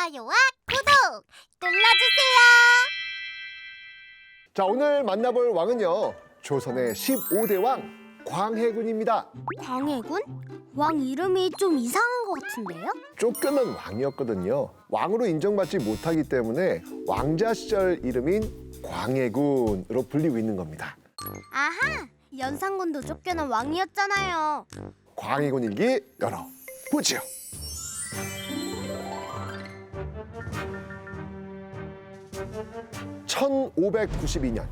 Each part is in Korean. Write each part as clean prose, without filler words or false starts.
좋아요와 구독 눌러주세요. 자, 오늘 만나볼 왕은요, 조선의 15대 왕 광해군입니다. 광해군? 왕 이름이 좀 이상한 것 같은데요? 쫓겨난 왕이었거든요. 왕으로 인정받지 못하기 때문에 왕자 시절 이름인 광해군으로 불리고 있는 겁니다. 아하! 연산군도 쫓겨난 왕이었잖아요. 광해군 일기 열어보지요. (1592년)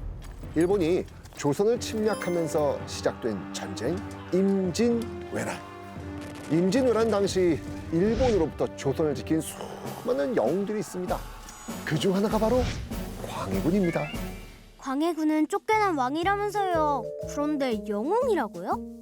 일본이 조선을 침략하면서 시작된 전쟁 임진왜란. 임진왜란 당시 일본으로부터 조선을 지킨 수많은 영웅들이 있습니다. 그중 하나가 바로 광해군입니다. 광해군은 쫓겨난 왕이라면서요. 그런데 영웅이라고요?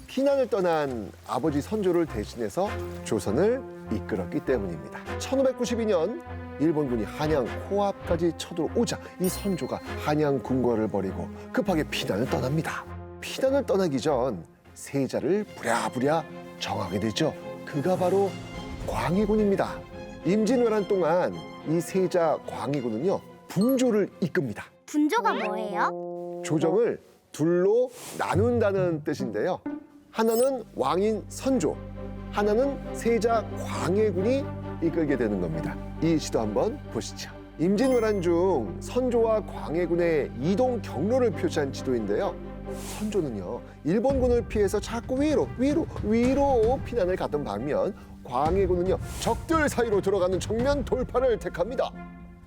피난을 떠난 아버지 선조를 대신해서 조선을 이끌었기 때문입니다. 1592년 일본군이 한양 코앞까지 쳐들어오자 이 선조가 한양 궁궐을 버리고 급하게 피난을 떠납니다. 피난을 떠나기 전 세자를 부랴부랴 정하게 되죠. 그가 바로 광해군입니다. 임진왜란 동안 이 세자 광해군은요, 분조를 이끕니다. 분조가 뭐예요? 조정을 둘로 나눈다는 뜻인데요. 하나는 왕인 선조, 하나는 세자 광해군이 이끌게 되는 겁니다. 이 시도 한번 보시죠. 임진왜란 중 선조와 광해군의 이동 경로를 표시한 지도인데요. 선조는요, 일본군을 피해서 자꾸 위로 피난을 갔던 반면 광해군은요, 적들 사이로 들어가는 정면 돌파를 택합니다.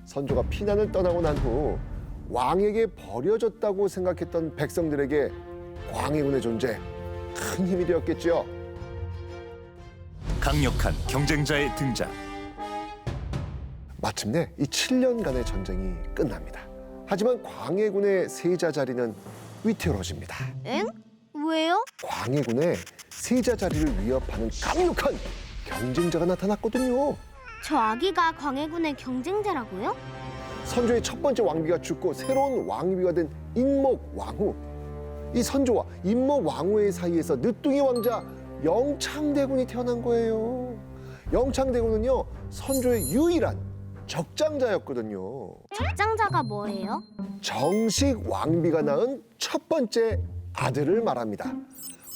선조가 피난을 떠나고 난 후 왕에게 버려졌다고 생각했던 백성들에게 광해군의 존재 큰 힘이 되었겠죠. 강력한 경쟁자의 등장. 마침내 이 7년간의 전쟁이 끝납니다. 하지만 광해군의 세자 자리는 위태로워집니다. 엥? 왜요? 광해군의 세자 자리를 위협하는 강력한 경쟁자가 나타났거든요. 저 아기가 광해군의 경쟁자라고요? 선조의 첫 번째 왕비가 죽고 새로운 왕비가 된 인목왕후. 이 선조와 인목왕후의 사이에서 늦둥이 왕자 영창대군이 태어난 거예요. 영창대군은요, 선조의 유일한 적장자였거든요. 적장자가 뭐예요? 정식 왕비가 낳은 첫 번째 아들을 말합니다.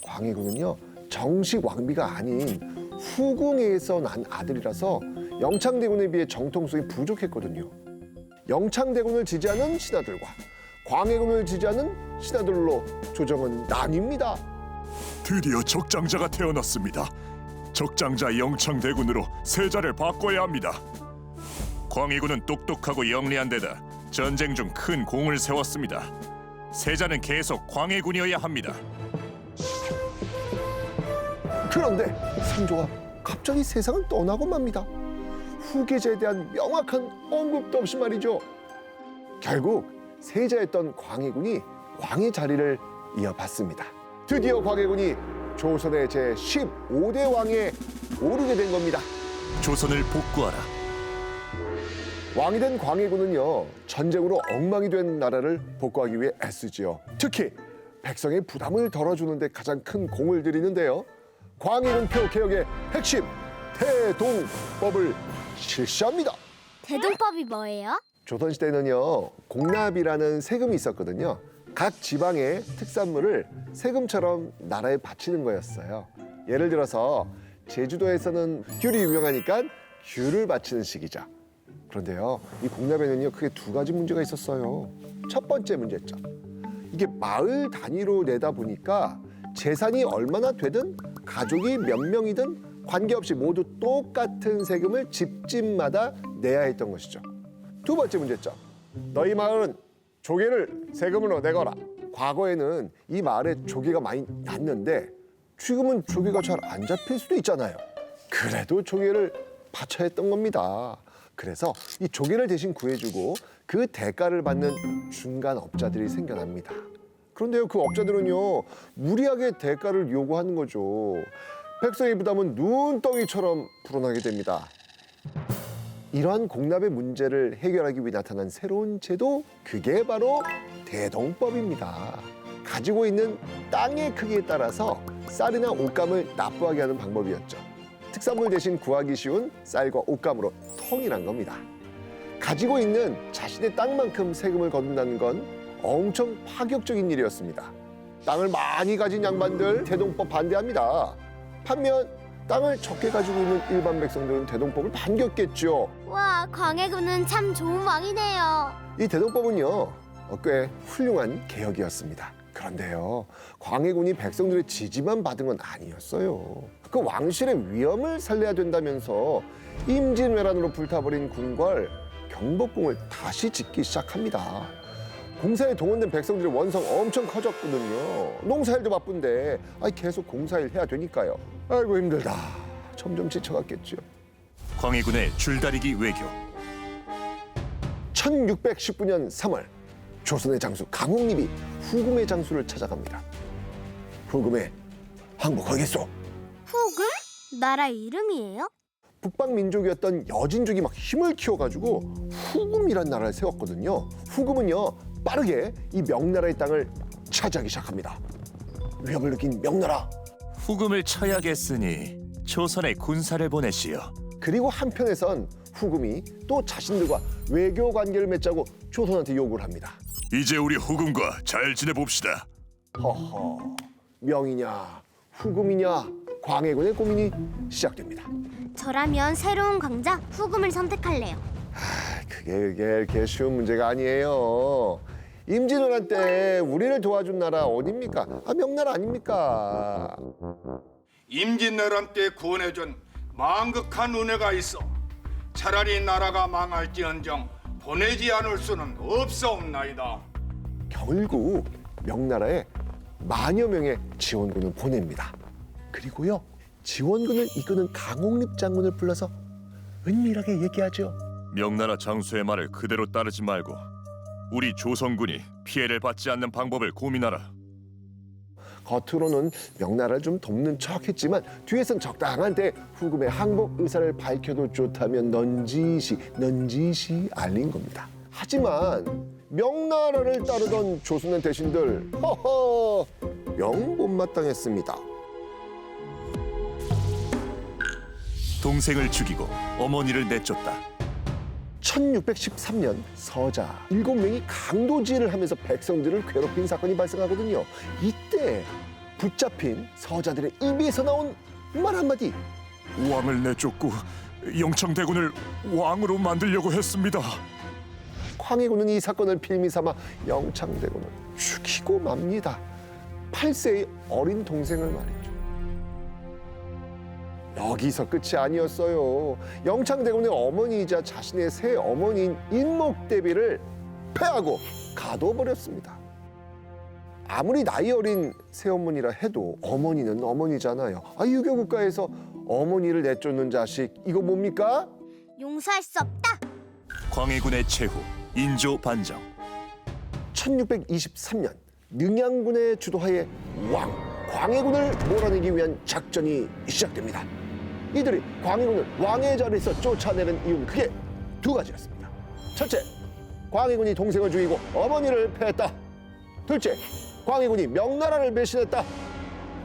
광해군은요, 정식 왕비가 아닌 후궁에서 난 아들이라서 영창대군에 비해 정통성이 부족했거든요. 영창대군을 지지하는 신하들과 광해군을 지지하는 신하들로 조정은 나뉩니다. 드디어 적장자가 태어났습니다. 적장자 영창대군으로 세자를 바꿔야 합니다. 광해군은 똑똑하고 영리한 데다 전쟁 중 큰 공을 세웠습니다. 세자는 계속 광해군이어야 합니다. 그런데 선조가 갑자기 세상을 떠나고 맙니다. 후계자에 대한 명확한 언급도 없이 말이죠. 결국 세자였던 광해군이 왕의 자리를 이어받습니다. 드디어 광해군이 조선의 제15대 왕에 오르게 된 겁니다. 조선을 복구하라. 왕이 된 광해군은요, 전쟁으로 엉망이 된 나라를 복구하기 위해 애쓰지요. 특히 백성의 부담을 덜어주는 데 가장 큰 공을 들이는데요. 광해군표 개혁의 핵심 대동법을 실시합니다. 대동법이 뭐예요? 조선시대에는요, 공납이라는 세금이 있었거든요. 각 지방의 특산물을 세금처럼 나라에 바치는 거였어요. 예를 들어서 제주도에서는 귤이 유명하니까 귤을 바치는 식이죠. 그런데요, 이 공납에는요, 크게 두 가지 문제가 있었어요. 첫 번째 문제점, 이게 마을 단위로 내다 보니까 재산이 얼마나 되든 가족이 몇 명이든 관계없이 모두 똑같은 세금을 집집마다 내야 했던 것이죠. 두 번째 문제점, 너희 마을은 조개를 세금으로 내거라. 과거에는 이 마을에 조개가 많이 났는데 지금은 조개가 잘 안 잡힐 수도 있잖아요. 그래도 조개를 바쳐야 했던 겁니다. 그래서 이 조개를 대신 구해주고 그 대가를 받는 중간 업자들이 생겨납니다. 그런데요, 그 업자들은요, 무리하게 대가를 요구하는 거죠. 백성의 부담은 눈덩이처럼 불어나게 됩니다. 이러한 공납의 문제를 해결하기 위해 나타난 새로운 제도, 그게 바로 대동법입니다. 가지고 있는 땅의 크기에 따라서 쌀이나 옷감을 납부하게 하는 방법이었죠. 특산물 대신 구하기 쉬운 쌀과 옷감으로 통일한 겁니다. 가지고 있는 자신의 땅만큼 세금을 거둔다는 건 엄청 파격적인 일이었습니다. 땅을 많이 가진 양반들 대동법 반대합니다. 반면 땅을 적게 가지고 있는 일반 백성들은 대동법을 반겼겠죠. 와, 광해군은 참 좋은 왕이네요. 이 대동법은요, 꽤 훌륭한 개혁이었습니다. 그런데요, 광해군이 백성들의 지지만 받은 건 아니었어요. 그 왕실의 위엄을 살려야 된다면서 임진왜란으로 불타버린 궁궐 경복궁을 다시 짓기 시작합니다. 공사에 동원된 백성들의 원성 엄청 커졌거든요. 농사일도 바쁜데 계속 공사일 해야 되니까요. 아이고 힘들다. 점점 지쳐갔겠죠. 광해군의 줄다리기 외교. 1619년 3월 조선의 장수 강홍립이 후금의 장수를 찾아갑니다. 후금에 항복하겠소. 후금? 나라 이름이에요? 북방 민족이었던 여진족이 막 힘을 키워가지고 후금이란 나라를 세웠거든요. 후금은요 빠르게 이 명나라의 땅을 차지하기 시작합니다. 위협을 느낀 명나라. 후금을 쳐야겠으니 조선에 군사를 보내시오. 그리고 한편에선 후금이 또 자신들과 외교 관계를 맺자고 조선한테 요구를 합니다. 이제 우리 후금과 잘 지내봅시다. 허허, 명이냐 후금이냐 광해군의 고민이 시작됩니다. 저라면 새로운 강자 후금을 선택할래요. 그게 이렇게 쉬운 문제가 아니에요. 임진왜란 때 우리를 도와준 나라 어딥니까? 명나라 아닙니까? 임진왜란 때 구원해준 망극한 은혜가 있어 차라리 나라가 망할지언정 보내지 않을 수는 없사옵나이다. 결국 명나라에 만여 명의 지원군을 보냅니다. 그리고요 지원군을 이끄는 강홍립 장군을 불러서 은밀하게 얘기하죠. 명나라 장수의 말을 그대로 따르지 말고 우리 조선군이 피해를 받지 않는 방법을 고민하라. 겉으로는 명나라를 좀 돕는 척했지만 뒤에선 적당한 때 후금의 항복 의사를 밝혀도 좋다면 넌지시 알린 겁니다. 하지만 명나라를 따르던 조선의 대신들 영 못마땅했습니다. 동생을 죽이고 어머니를 내쫓다. 1613년 서자 7명이 강도질을 하면서 백성들을 괴롭힌 사건이 발생하거든요. 이때 붙잡힌 서자들의 입에서 나온 말 한마디. 왕을 내쫓고 영창대군을 왕으로 만들려고 했습니다. 광해군은 이 사건을 빌미삼아 영창대군을 죽이고 맙니다. 8세의 어린 동생을 말이죠. 여기서 끝이 아니었어요. 영창대군의 어머니이자 자신의 새 어머니인 인목대비를 패하고 가둬버렸습니다. 아무리 나이 어린 새어머니라 해도 어머니는 어머니잖아요. 유교국가에서 어머니를 내쫓는 자식, 이거 뭡니까? 용서할 수 없다. 광해군의 최후 인조 반정. 1623년 능양군의 주도하에 광해군을 몰아내기 위한 작전이 시작됩니다. 이들이 광해군을 왕의 자리에서 쫓아내는 이유는 크게 두 가지였습니다. 첫째, 광해군이 동생을 죽이고 어머니를 패했다. 둘째, 광해군이 명나라를 배신했다.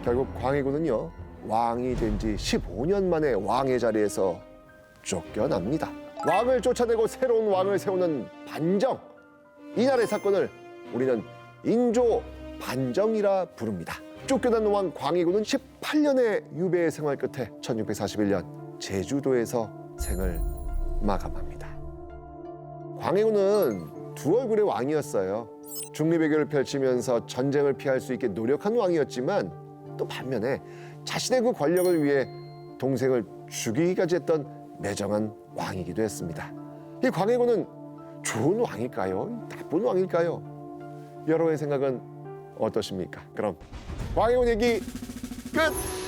결국 광해군은요 왕이 된 지 15년 만에 왕의 자리에서 쫓겨납니다. 왕을 쫓아내고 새로운 왕을 세우는 반정. 이날의 사건을 우리는 인조 반정이라 부릅니다. 쫓겨난 왕 광해군은 18년의 유배의 생활 끝에 1641년 제주도에서 생을 마감합니다. 광해군은 두 얼굴의 왕이었어요. 중립외교를 펼치면서 전쟁을 피할 수 있게 노력한 왕이었지만 또 반면에 자신의 그 권력을 위해 동생을 죽이기까지 했던 매정한 왕이기도 했습니다. 이 광해군은 좋은 왕일까요? 나쁜 왕일까요? 여러분의 생각은 어떠십니까? 그럼 광해군 얘기 끝!